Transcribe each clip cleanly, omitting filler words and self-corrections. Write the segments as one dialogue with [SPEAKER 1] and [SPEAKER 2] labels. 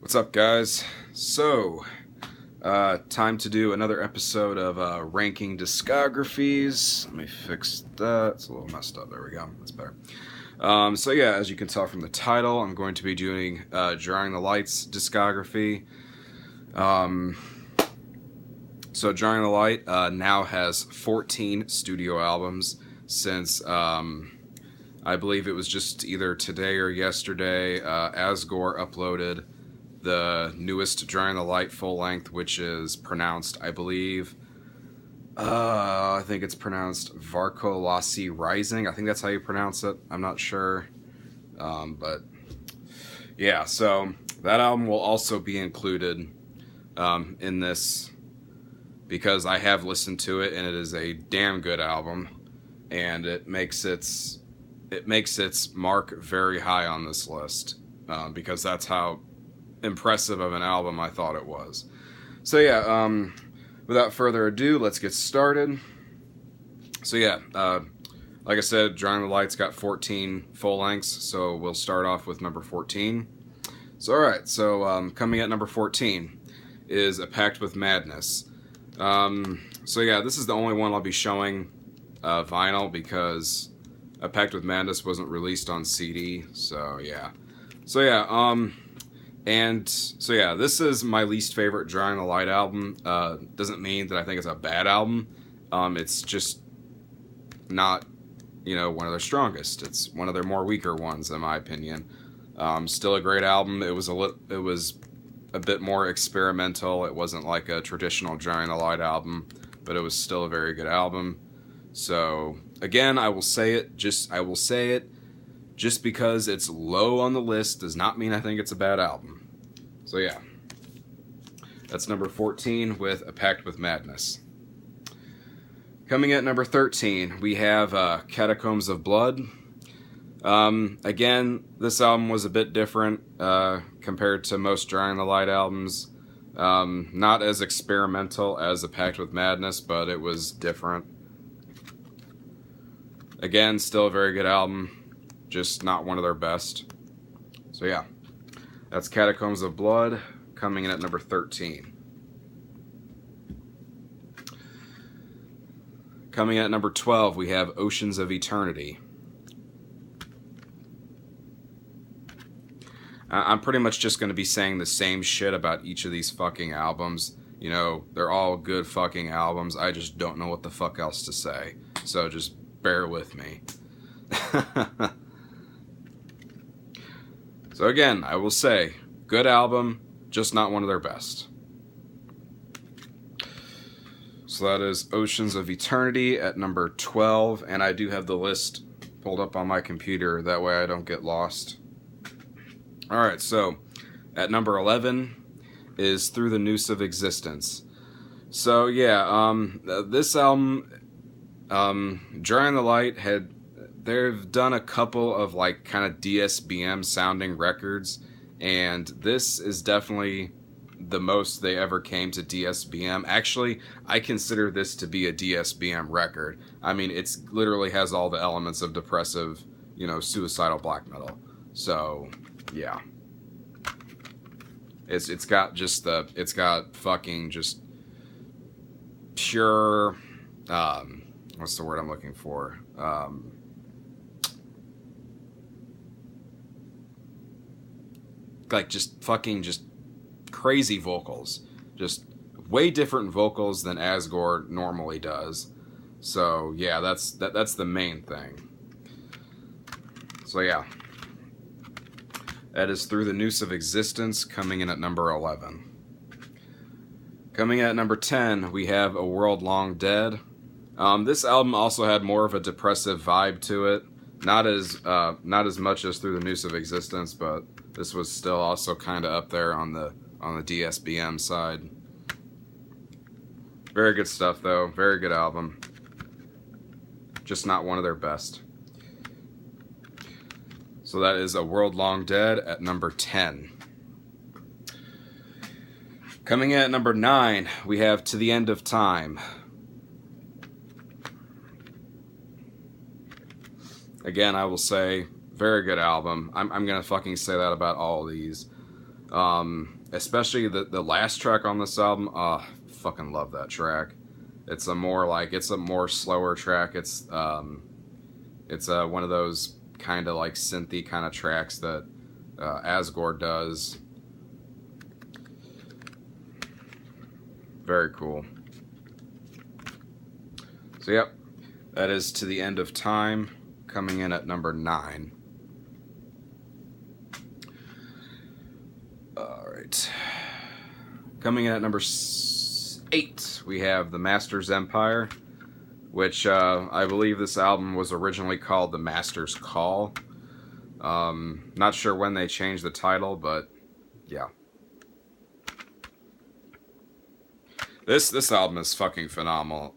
[SPEAKER 1] What's up, guys? Time to do another episode of Ranking Discographies. Let me fix that. It's a little messed up. There we go. That's better. As you can tell from the title, I'm going to be doing Drawing the Light's discography. Drawing the Light now has 14 studio albums since I believe it was just either today or yesterday. Asgore uploaded the newest Drawing the Light full length, which is pronounced, I believe, I think it's pronounced Varkolasi Rising. I think that's how you pronounce it. I'm not sure. But yeah, so that album will also be included in this because I have listened to it and it is a damn good album, and it makes its mark very high on this list because that's how impressive of an album I thought it was. Without further ado, let's get started. Like I said, Drawing the Light's got 14 full lengths, so we'll start off with number 14. Coming at number 14 is A Pact with Madness. This is the only one I'll be showing vinyl because A Pact with Madness wasn't released on CD, this is my least favorite Drawing the Light album. Doesn't mean that I think it's a bad album. It's just not, one of their strongest. It's one of their more weaker ones, in my opinion. Still a great album. It was a bit more experimental. It wasn't like a traditional Drawing the Light album, but it was still a very good album. So again, I will say it. Just because it's low on the list does not mean I think it's a bad album. That's number 14 with A Pact with Madness. Coming at number 13, we have Catacombs of Blood. Again, this album was a bit different compared to most Drawing the Light albums. Not as experimental as A Pact with Madness, but it was different. Again, still a very good album, just not one of their best. That's Catacombs of Blood, coming in at number 13. Coming at number 12, we have Oceans of Eternity. I'm pretty much just going to be saying the same shit about each of these fucking albums. They're all good fucking albums. I just don't know what the fuck else to say. So just bear with me. So again, I will say, good album, just not one of their best. So that is Oceans of Eternity at number 12, and I do have the list pulled up on my computer, that way I don't get lost. Alright, so at number 11 is Through the Noose of Existence. So this album, Drawing the Light they've done a couple of kind of DSBM sounding records, and this is definitely the most they ever came to DSBM. Actually, I consider this to be a DSBM record. I mean, it's literally has all the elements of depressive, suicidal black metal. So, yeah. It's got fucking just pure, what's the word I'm looking for? Just crazy vocals. Just way different vocals than Asgore normally does. So yeah, that's the main thing. So yeah. That is Through the Noose of Existence, coming in at number 11. Coming at number 10, we have A World Long Dead. This album also had more of a depressive vibe to it. Not as much as Through the Noose of Existence, but this was still also kind of up there on the DSBM side. Very good stuff, though. Very good album. Just not one of their best. So that is A World Long Dead at number 10. Coming in at number 9, we have To the End of Time. Again, I will say, very good album. I'm going to fucking say that about all of these. Especially the last track on this album. Fucking love that track. It's a more slower track. It's one of those kind of like synthy kind of tracks that Asgore does. Very cool. So yep, that is To the End of Time, coming in at number 9. Alright. Coming in at number 8, we have The Master's Empire, which I believe this album was originally called The Master's Call. Not sure when they changed the title, but yeah. This album is fucking phenomenal.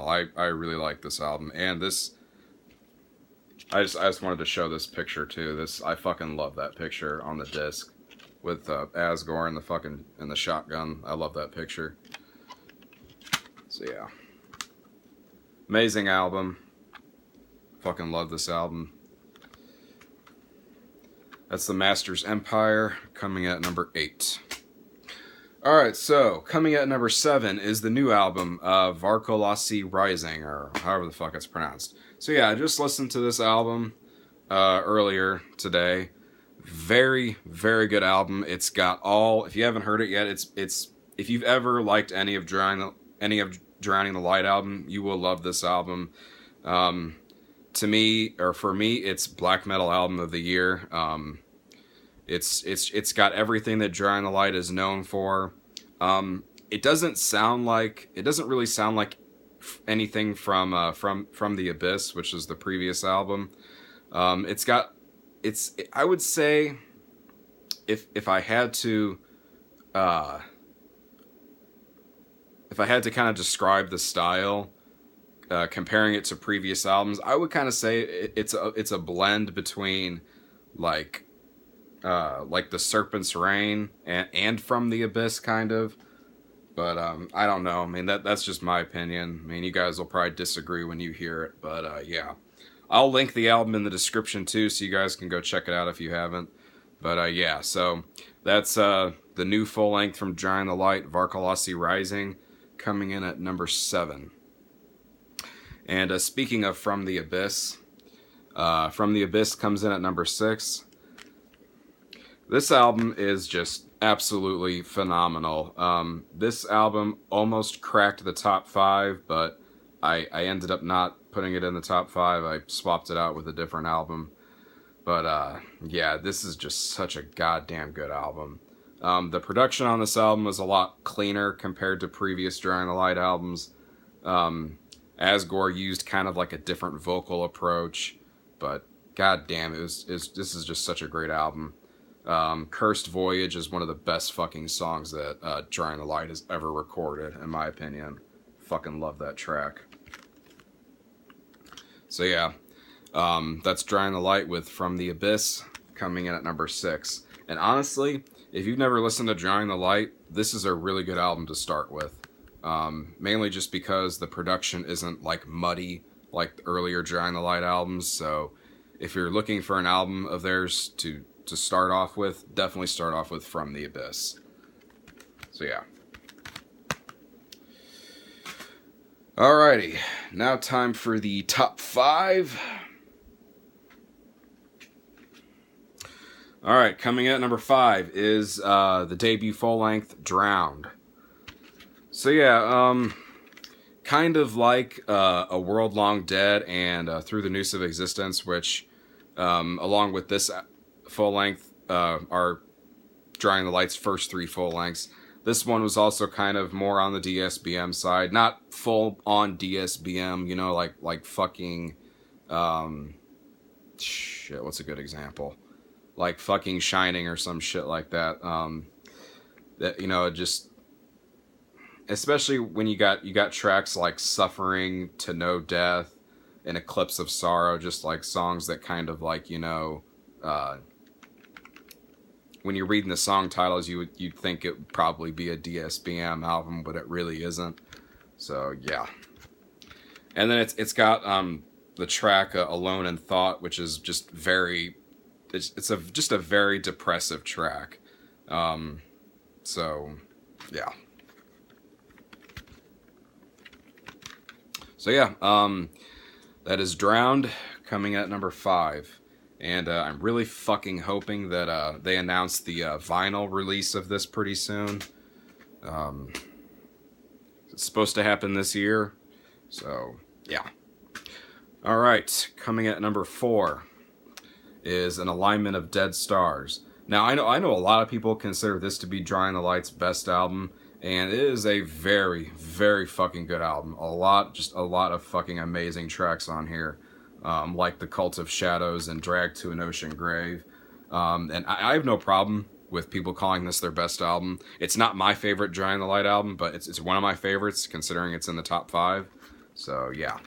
[SPEAKER 1] I really like this album, and I just wanted to show this picture too. I fucking love that picture on the disc with Asgore and the shotgun. I love that picture. So yeah, amazing album. Fucking love this album. That's The Master's Empire, coming at number 8. Alright, so coming at number 7 is the new album of Varkolasi Rising, or however the fuck it's pronounced. So yeah, I just listened to this album earlier today. Very, very good album. It's got all, if you haven't heard it yet, it's if you've ever liked any of Drowning the Light album, you will love this album. For me, it's Black Metal Album of the Year. It's got everything that Drowning the Light is known for. It doesn't really sound like anything from the Abyss, which is the previous album. I would say if I had to kind of describe the style, comparing it to previous albums, I would kind of say it's a blend between like the Serpent's Reign and From the Abyss, kind of. But I don't know. I mean, that's just my opinion. I mean, you guys will probably disagree when you hear it. But yeah, I'll link the album in the description too, so you guys can go check it out if you haven't. But yeah, so that's the new full length from Drowning the Light, Varkolasi Rising, coming in at number 7. And speaking of From the Abyss comes in at number 6. This album is just absolutely phenomenal. This album almost cracked the top 5, but I ended up not putting it in the top 5. I swapped it out with a different album. But yeah, this is just such a goddamn good album. The production on this album was a lot cleaner compared to previous Drowning the Light albums. Asgore used kind of like a different vocal approach, but goddamn, this is just such a great album. Cursed Voyage is one of the best fucking songs that Drowning the Light has ever recorded, in my opinion. Fucking love that track. So yeah, that's Drowning the Light with From the Abyss, coming in at number 6. And honestly, if you've never listened to Drowning the Light, this is a really good album to start with. Mainly just because the production isn't like muddy like the earlier Drowning the Light albums. So if you're looking for an album of theirs to start off with, definitely start off with From the Abyss. So yeah. Alrighty, now time for the top 5. Alright, coming at number 5 is the debut full-length, Drowned. So yeah, kind of like A World Long Dead and Through the Noose of Existence, which, along with this full-length, are Drowning the Light's first 3 full-lengths. This one was also kind of more on the DSBM side. Not full-on DSBM, you know, like fucking... shit, what's a good example? Like fucking Shining or some shit like that. That, you know, just... Especially when you got tracks like Suffering to No Death and Eclipse of Sorrow, just like songs that kind of like, you know... when you're reading the song titles, you'd think it would probably be a DSBM album, but it really isn't. So yeah. And then it's got the track Alone in Thought, which is just very... It's just a very depressive track. So, yeah. So, yeah, that is Drowned, coming at number 5. And I'm really fucking hoping that they announce the vinyl release of this pretty soon. It's supposed to happen this year. So, yeah. Alright, coming at number 4 is An Alignment of Dead Stars. Now, I know a lot of people consider this to be Drawing the Light's best album, and it is a very, very fucking good album. Just a lot of fucking amazing tracks on here, like The Cult of Shadows and Dragged to an Ocean Grave. And I have no problem with people calling this their best album. It's not my favorite Drawing the Light album, but it's one of my favorites, considering it's in the top 5. So, yeah.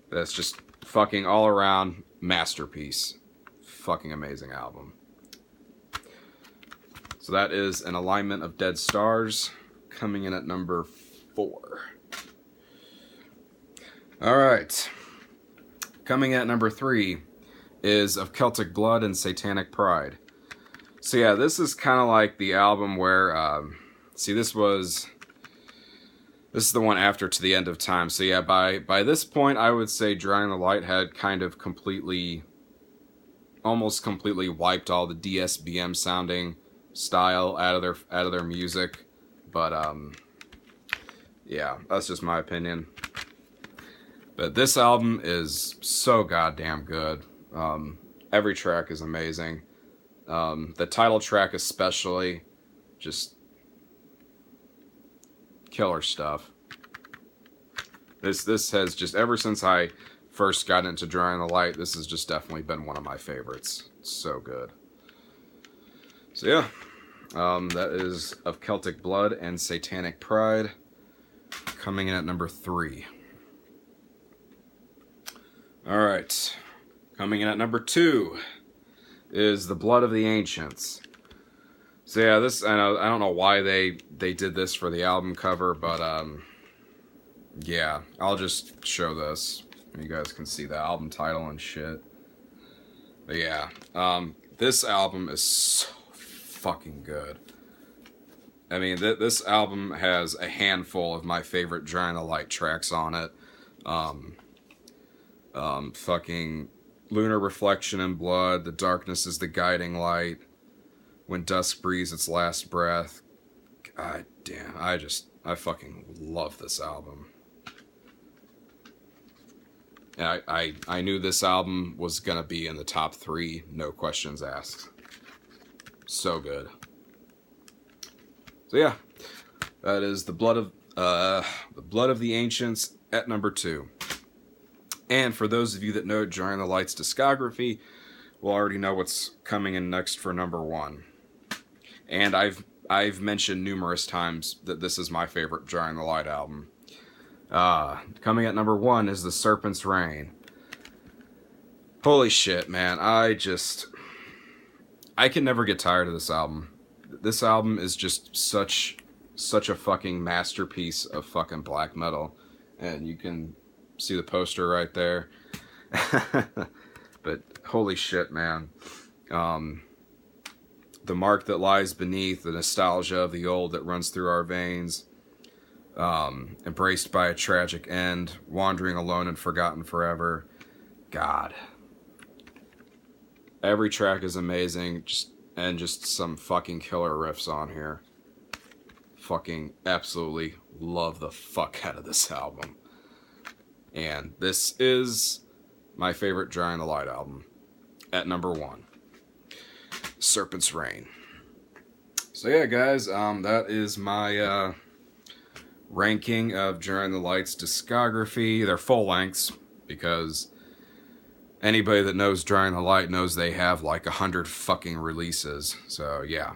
[SPEAKER 1] That's just fucking all around masterpiece. Fucking amazing album. So that is An Alignment of Dead Stars, coming in at number 4. Alright. Coming at number 3 is Of Celtic Blood and Satanic Pride. So yeah, this is kind of like the album where, see, this is the one after To the End of Time. So yeah, by this point, I would say Drawing the Light had kind of almost completely wiped all the DSBM sounding style out of their music. But yeah, that's just my opinion. But this album is so goddamn good. Every track is amazing. The title track especially, just killer stuff. This has just, ever since I first got into Drawing the Light, this has just definitely been one of my favorites. It's so good. So yeah, that is Of Celtic Blood and Satanic Pride, coming in at number 3. Alright, coming in at number 2 is The Blood of the Ancients. So yeah, this, I don't know why they did this for the album cover, but yeah, I'll just show this. You guys can see the album title and shit. But yeah, this album is so fucking good. I mean, this album has a handful of my favorite Drawing the Light tracks on it. Fucking Lunar Reflection and Blood, The Darkness is the Guiding Light, When Dusk Breathes its Last Breath. God damn, I fucking love this album. And I knew this album was gonna be in the top 3, no questions asked. So good. So yeah, that is The Blood of the Ancients at number 2. And for those of you that know Drawing the Light's discography, will already know what's coming in next for number 1. And I've mentioned numerous times that this is my favorite Drawing the Light album. Coming at number 1 is The Serpent's Reign. Holy shit, man. I can never get tired of this album. This album is just such a fucking masterpiece of fucking black metal. And you can see the poster right there. But holy shit, man. The mark that lies beneath, the nostalgia of the old that runs through our veins. Embraced by a tragic end, wandering alone and forgotten forever. God. Every track is amazing, just some fucking killer riffs on here. Fucking absolutely love the fuck out of this album. And this is my favorite Drawing the Light album. At number 1. Serpent's Reign. So yeah, guys, that is my ranking of Drawing the Light's discography. They're full lengths, because anybody that knows Drawing the Light knows they have like 100 fucking releases. So yeah.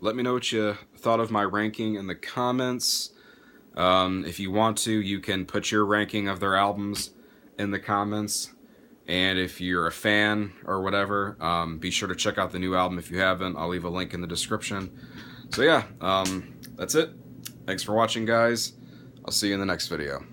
[SPEAKER 1] Let me know what you thought of my ranking in the comments. If you want to, you can put your ranking of their albums in the comments. And if you're a fan or whatever, be sure to check out the new album if you haven't. I'll leave a link in the description. So yeah, that's it. Thanks for watching, guys. I'll see you in the next video.